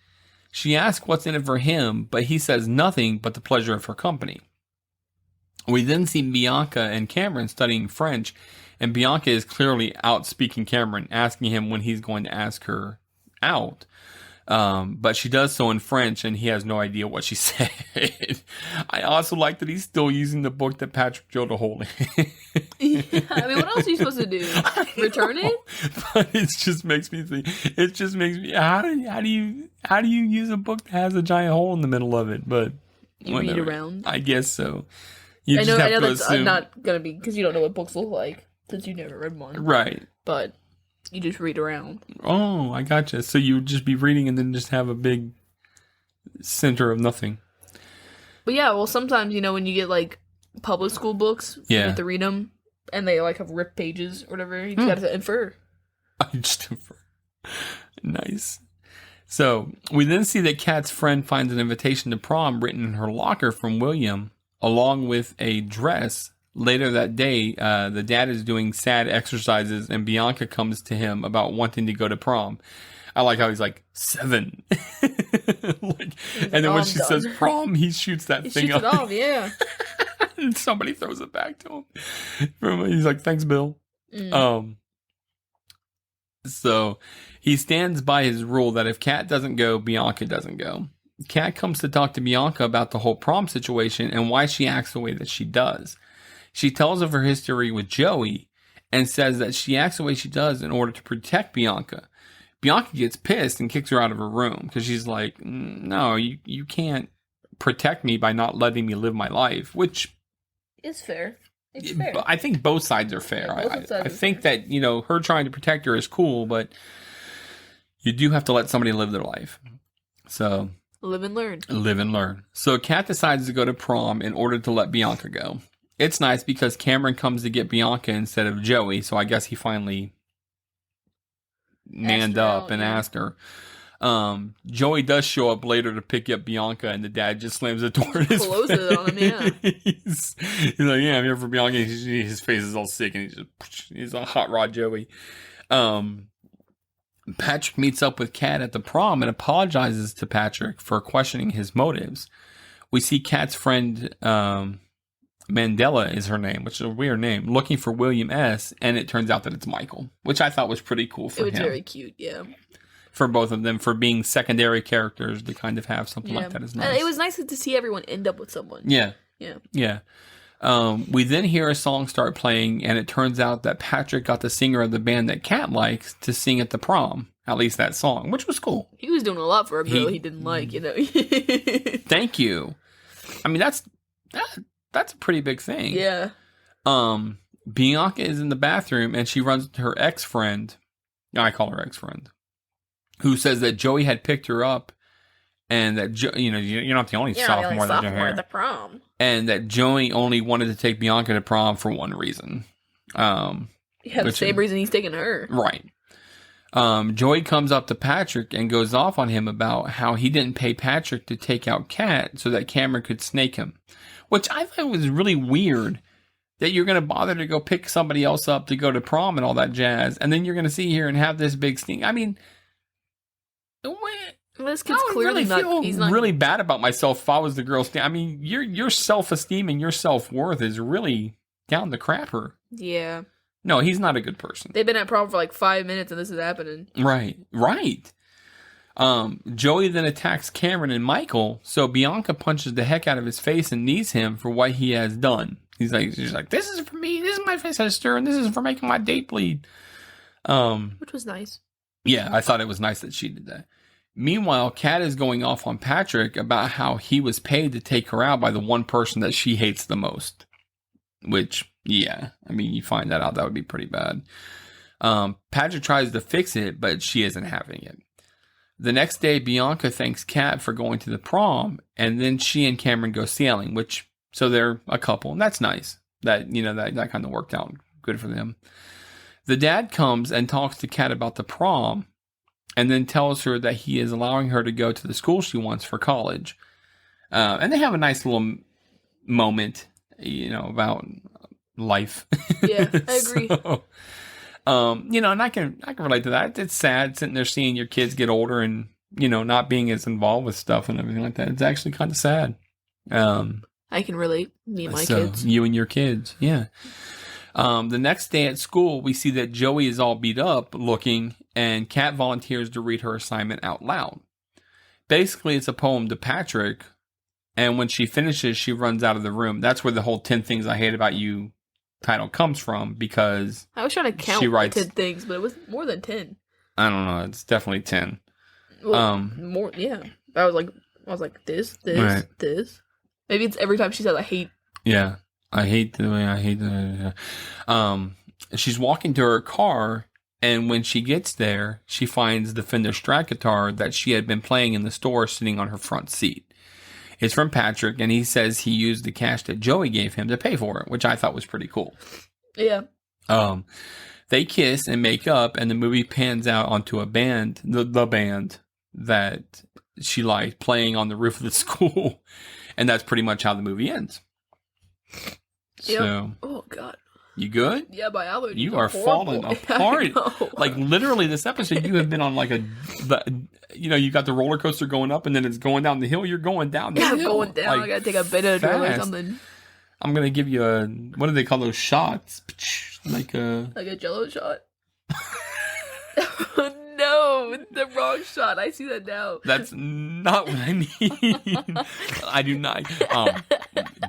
She asks what's in it for him, but he says nothing but the pleasure of her company. We then see Bianca and Cameron studying French, and Bianca is clearly outspeaking Cameron, asking him when he's going to ask her out. But she does so in French, and he has no idea what she said. I also like that he's still using the book that Patrick drilled a hole in. Yeah, I mean, what else are you supposed to do? Return it? But it just makes me think. It just makes me. How do you use a book that has a giant hole in the middle of it? But you read around. I guess so. I know that's not gonna be because you don't know what books look like since you never read one, right? But you just read around. Oh, I gotcha. So you would just be reading and then just have a big center of nothing. But yeah, well, sometimes, when you get, like, public school books, you have to read them, and they, like, have ripped pages or whatever, you just gotta infer. I just infer. Nice. So, we then see that Kat's friend finds an invitation to prom written in her locker from William, along with a dress. Later that day, the dad is doing sad exercises, and Bianca comes to him about wanting to go to prom. I like how he's like, 7. And then when she says prom, he shoots that thing shoots up. It off, yeah. And somebody throws it back to him. He's like, thanks, Bill. So he stands by his rule that if Kat doesn't go, Bianca doesn't go. Kat comes to talk to Bianca about the whole prom situation and why she acts the way that she does. She tells of her history with Joey and says that she acts the way she does in order to protect Bianca. Bianca gets pissed and kicks her out of her room because she's like, no, you can't protect me by not letting me live my life, which is fair. It's fair. I think both sides are fair. I think that, her trying to protect her is cool, but you do have to let somebody live their life. So live and learn. Live and learn. So Kat decides to go to prom in order to let Bianca go. It's nice because Cameron comes to get Bianca instead of Joey, so I guess he finally manned up and asked her. Joey does show up later to pick up Bianca, and the dad just slams the door in his face. Closes it on him, yeah. He's like, yeah, I'm here for Bianca. His face is all sick, and he's a hot rod Joey. Patrick meets up with Kat at the prom and apologizes to Patrick for questioning his motives. We see Kat's friend, Mandela is her name, which is a weird name, looking for William S., and it turns out that it's Michael, which I thought was pretty cool for him. It was very cute, yeah. For both of them, for being secondary characters, to kind of have something like that is nice. And it was nice to see everyone end up with someone. Yeah. Yeah. Yeah. We then hear a song start playing, and it turns out that Patrick got the singer of the band that Kat likes to sing at the prom, at least that song, which was cool. He was doing a lot for a girl he didn't like, Thank you. I mean, that's a pretty big thing. Yeah. Bianca is in the bathroom, and she runs to her ex-friend. I call her ex-friend. Who says that Joey had picked her up, and that you're not the only sophomore that you're here at the prom, and that Joey only wanted to take Bianca to prom for one reason. The same reason he's taking her, right? Joey comes up to Patrick and goes off on him about how he didn't pay Patrick to take out Kat so that Cameron could snake him, which I thought was really weird. That you're going to bother to go pick somebody else up to go to prom and all that jazz, and then you're going to sit here and have this big sting. I mean. This kid's clearly not. He's not really bad about myself. If I was the girl, I mean, your self-esteem and your self-worth is really down the crapper. Yeah. No, he's not a good person. They've been at prom for like 5 minutes, and this is happening. Right. Joey then attacks Cameron and Michael, so Bianca punches the heck out of his face and knees him for what he has done. She's like, this is for me. This is my face sister, and this is for making my date bleed. Which was nice. Yeah, I thought it was nice that she did that. Meanwhile, Kat is going off on Patrick about how he was paid to take her out by the one person that she hates the most. Which, yeah, I mean, you find that out, that would be pretty bad. Patrick tries to fix it, but she isn't having it. The next day, Bianca thanks Kat for going to the prom, and then she and Cameron go sailing, so they're a couple, and that's nice. That kind of worked out good for them. The dad comes and talks to Kat about the prom, and then tells her that he is allowing her to go to the school she wants for college. And they have a nice little moment, about life. Yeah, I agree. So, and I can relate to that. It's sad sitting there seeing your kids get older and, not being as involved with stuff and everything like that. It's actually kind of sad. I can relate. Me and my kids. You and your kids, yeah. The next day at school, we see that Joey is all beat up looking, and Kat volunteers to read her assignment out loud. Basically, it's a poem to Patrick, and when she finishes, she runs out of the room. That's where the whole 10 Things I Hate About You title comes from, because I was trying to count 10 things, but it was more than 10. I don't know. It's definitely 10. Well, more, yeah. I was like, this. Right. This. Maybe it's every time she says, I hate. Yeah. I hate the way I hate the. She's walking to her car, and when she gets there, she finds the Fender Strat guitar that she had been playing in the store sitting on her front seat. It's from Patrick, and he says he used the cash that Joey gave him to pay for it, which I thought was pretty cool. Yeah. They kiss and make up, and the movie pans out onto a band, the band that she liked, playing on the roof of the school, and that's pretty much how the movie ends. Yep. So, oh God, you good? Yeah, my allergies. You are falling apart. Like literally, this episode, you have been on like you got the roller coaster going up, and then it's going down the hill. You're going down the hill. I'm going down. Like, I gotta take a Benadryl or something. I'm gonna give you a, what do they call those shots? Like a Jello shot. No, the wrong shot. I see that now. That's not what I mean. I do not.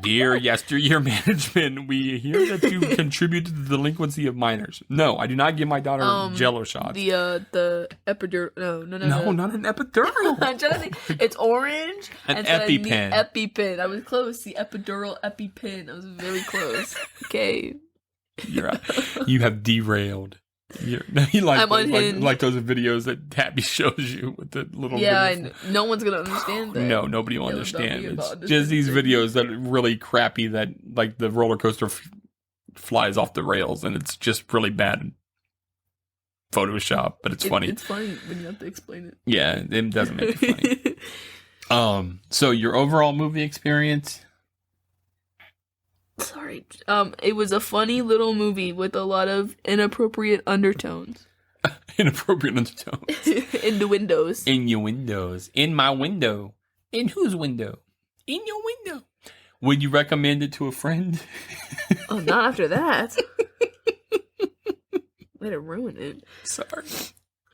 Dear yesteryear management, we hear that you contribute to the delinquency of minors. No, I do not give my daughter Jello shots. The epidural. No, not an epidural. I'm trying to think. It's orange. An EpiPen. EpiPen. I was close. The epidural EpiPen. I was very close. Okay. You have derailed. I'm unhinged. Like those videos that Tabby shows you with the little. Yeah, no one's gonna understand that. No, nobody will understand. It's just these videos that are really crappy. That like the roller coaster flies off the rails, and it's just really bad Photoshop. But it's funny. It's funny when you have to explain it. Yeah, it doesn't make it funny. So your overall movie experience. Sorry. It was a funny little movie with a lot of inappropriate undertones. Inappropriate undertones. In the windows. In your windows. In my window. In whose window? In your window. Would you recommend it to a friend? Oh, not after that. Way to ruin it. Sorry.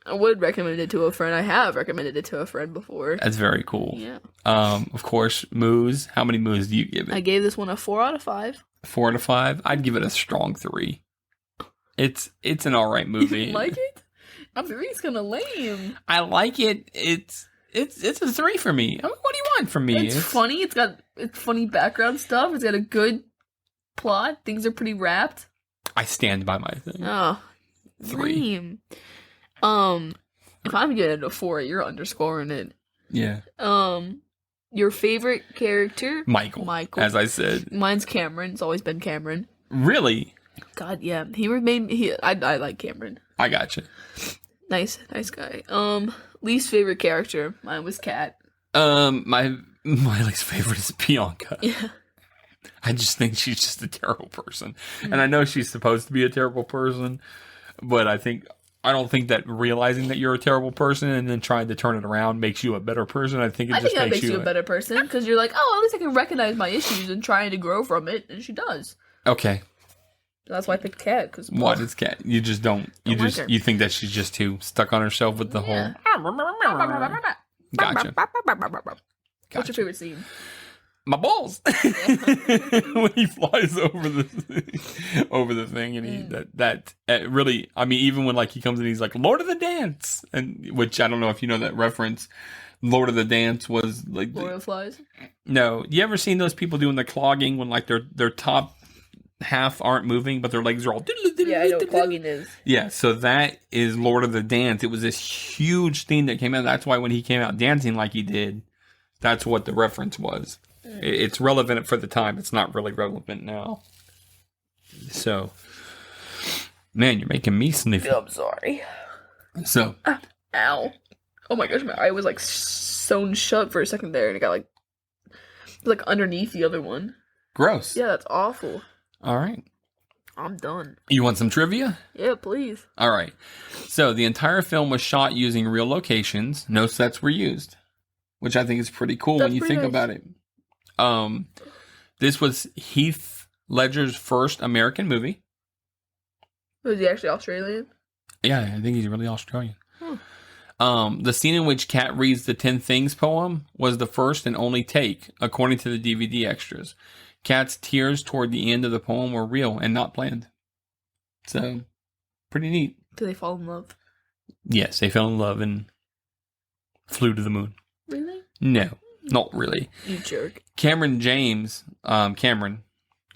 I would recommend it to a friend. I have recommended it to a friend before. That's very cool. Yeah. Of course, moos. How many moos do you give it? I gave this one a 4 out of 5. 4 out of 5? I'd give it a strong 3. It's an alright movie. You like it? I think it's kind of lame. I like it. It's a 3 for me. I mean, what do you want from me? It's funny. It's funny background stuff. It's got a good plot. Things are pretty wrapped. I stand by my thing. Oh, 3. Lame. If I'm giving it a 4, you're underscoring it. Yeah. Your favorite character? Michael. As I said. Mine's Cameron. It's always been Cameron. Really? God, yeah. I like Cameron. I gotcha. Nice guy. Least favorite character? Mine was Kat. My least favorite is Bianca. Yeah. I just think she's just a terrible person. Mm. And I know she's supposed to be a terrible person, but I don't think that realizing that you're a terrible person and then trying to turn it around makes you a better person. I think that makes you a better person because you're like, oh, at least I can recognize my issues and trying to grow from it, and she does. Okay. That's why I picked Kat. Because what is Kat? You just don't. You think that she's just too stuck on herself with the whole. Gotcha. What's your favorite scene? My balls. When he flies over the thing, and that really, I mean, even when like he comes in, he's like Lord of the Dance, and which I don't know if you know that reference. Lord of the Dance was like Lord of the Flies. No, you ever seen those people doing the clogging when like their top half aren't moving, but their legs are all. Yeah, I know what clogging is. Yeah, so that is Lord of the Dance. It was this huge thing that came out. That's why when he came out dancing like he did, that's what the reference was. It's relevant for the time. It's not really relevant now. So, man, you're making me sniffy. I'm sorry. So. Ow. Oh my gosh, my eye was like sewn shut for a second there, and it got like underneath the other one. Gross. Yeah, that's awful. All right. I'm done. You want some trivia? Yeah, please. All right. So, the entire film was shot using real locations. No sets were used, which I think is pretty cool when you think about it. This was Heath Ledger's first American movie. Was he actually Australian? Yeah, I think he's really Australian. The scene in which Kat reads the 10 Things poem was the first and only take, according to the DVD extras. Kat's tears toward the end of the poem were real and not planned. So, pretty neat. Did they fall in love? Yes, they fell in love and flew to the moon. Really? No. Not really. You jerk. Cameron James, Cameron,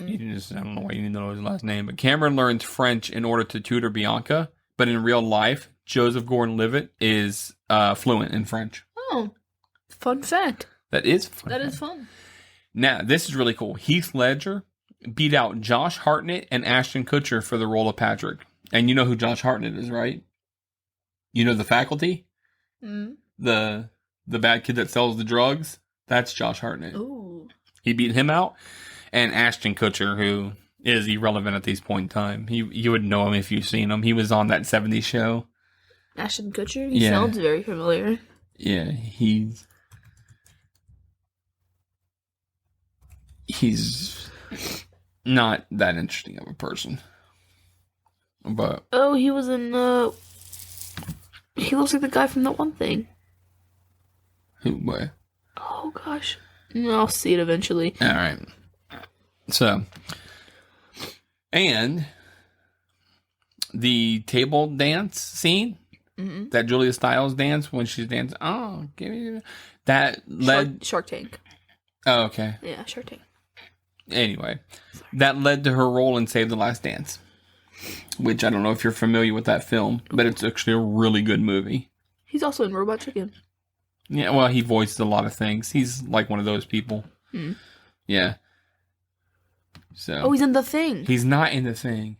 I don't know why you need to know his last name, but Cameron learns French in order to tutor Bianca, but in real life, Joseph Gordon-Levitt is fluent in French. Oh, fun fact. That is fun. That is fun. Now, this is really cool. Heath Ledger beat out Josh Hartnett and Ashton Kutcher for the role of Patrick. And you know who Josh Hartnett is, right? You know The Faculty? Mm. The bad kid that sells the drugs? That's Josh Hartnett. Ooh. He beat him out. And Ashton Kutcher, who is irrelevant at this point in time. You would know him if you've seen him. He was on that 70s show. Ashton Kutcher? He sounds very familiar. Yeah, he's not that interesting of a person. But oh, he was in. He looks like the guy from that one thing. who? What? Oh gosh, I'll see it eventually. All right. So, and the table dance scene, that Julia Stiles dance when she's dancing. Oh, give me that led Shark Tank. Oh, okay. Yeah, Shark Tank. Anyway, that led to her role in Save the Last Dance, which I don't know if you're familiar with that film, but it's actually a really good movie. He's also in Robot Chicken. Yeah, well, he voiced a lot of things. He's like one of those people. Yeah. So. Oh, he's in The Thing. He's not in The Thing.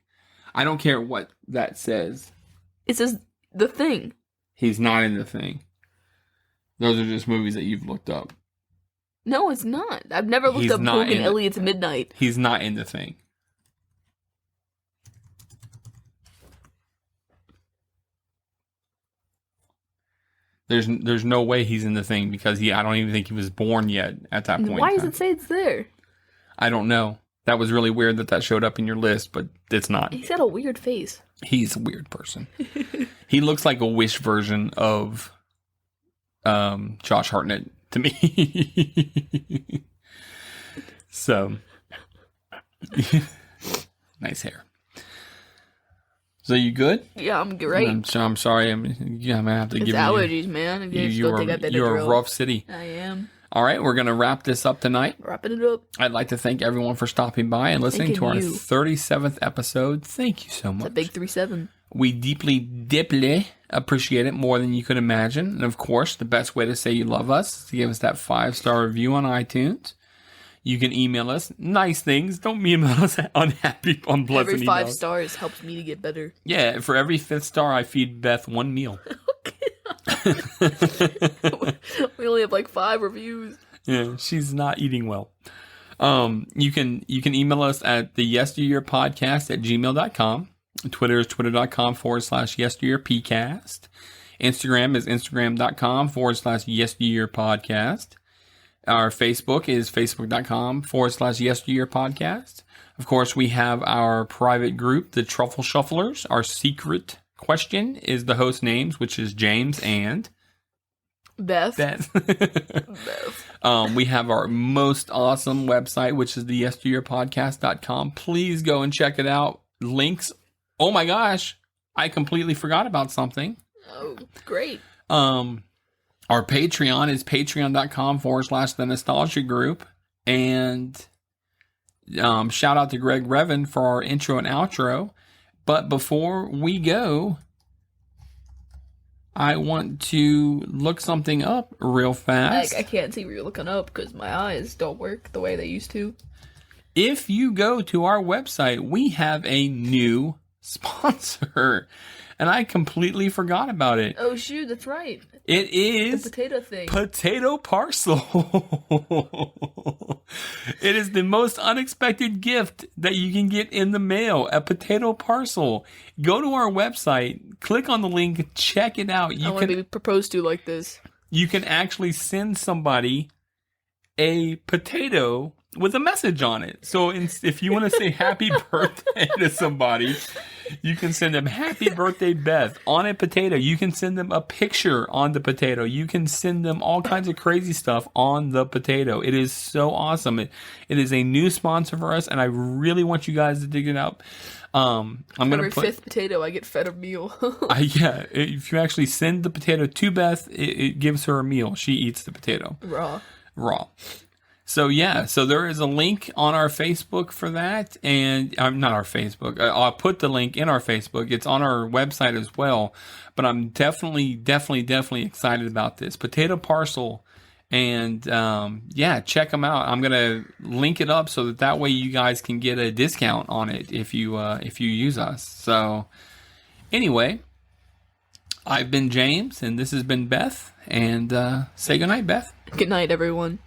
I don't care what that says. It says The Thing. He's not in The Thing. Those are just movies that you've looked up. No, it's not. I've never looked up Hogan Elliot's Midnight. He's not in The Thing. There's no way he's in The Thing because I don't even think he was born yet at that point. Why does it say it's there? I don't know. That was really weird that showed up in your list, but it's not. He's got a weird face. He's a weird person. He looks like a Wish version of Josh Hartnett to me. So, nice hair. So you good? Yeah, I'm great. I'm sorry. I'm gonna have to give you allergies, man. You're a rough city. I am. All right, we're gonna wrap this up tonight. Wrapping it up. I'd like to thank everyone for stopping by and listening to our 37th episode. Thank you so much. It's a big 37. We deeply appreciate it more than you could imagine. And of course, the best way to say you love us is to give us that 5-star review on iTunes. You can email us nice things. Don't email us unhappy, unpleasant Every 5 emails. stars helps me to get better. Yeah, for every 5th star, I feed Beth 1 meal. We only have like 5 reviews. Yeah, she's not eating well. You can email us at the yesteryearpodcast@gmail.com. Twitter is twitter.com/yesteryearpcast. Instagram is instagram.com/yesteryearpodcast. Our Facebook is facebook.com/yesteryearpodcast. Of course, we have our private group, the Truffle Shufflers. Our secret question is the host names, which is James and Beth. We have our most awesome website, which is the yesteryearpodcast.com. Please go and check it out. Links. Oh my gosh, I completely forgot about something. Oh, great. Our Patreon is patreon.com/the nostalgia group. And shout out to Greg Revan for our intro and outro. But before we go, I want to look something up real fast. I can't see what you're looking up because my eyes don't work the way they used to. If you go to our website, we have a new sponsor. And I completely forgot about it. Oh, shoot, that's right. It is the potato thing. Potato Parcel. It is the most unexpected gift that you can get in the mail, a potato parcel. Go to our website, click on the link, check it out. I want to be proposed to like this. You can actually send somebody a potato with a message on it. So if you want to say happy birthday to somebody, you can send them happy birthday, Beth, on a potato. You can send them a picture on the potato. You can send them all kinds of crazy stuff on the potato. It is so awesome. It is a new sponsor for us, and I really want you guys to dig it out. I'm Every 5th potato, I get fed a meal. Yeah, if you actually send the potato to Beth, it gives her a meal. She eats the potato. Raw. So yeah, so there is a link on our Facebook for that, and not our Facebook. I'll put the link in our Facebook. It's on our website as well. But I'm definitely excited about this potato parcel, and yeah, check them out. I'm gonna link it up so that way you guys can get a discount on it if you use us. So anyway, I've been James, and this has been Beth. And say goodnight, Beth. Good night, everyone.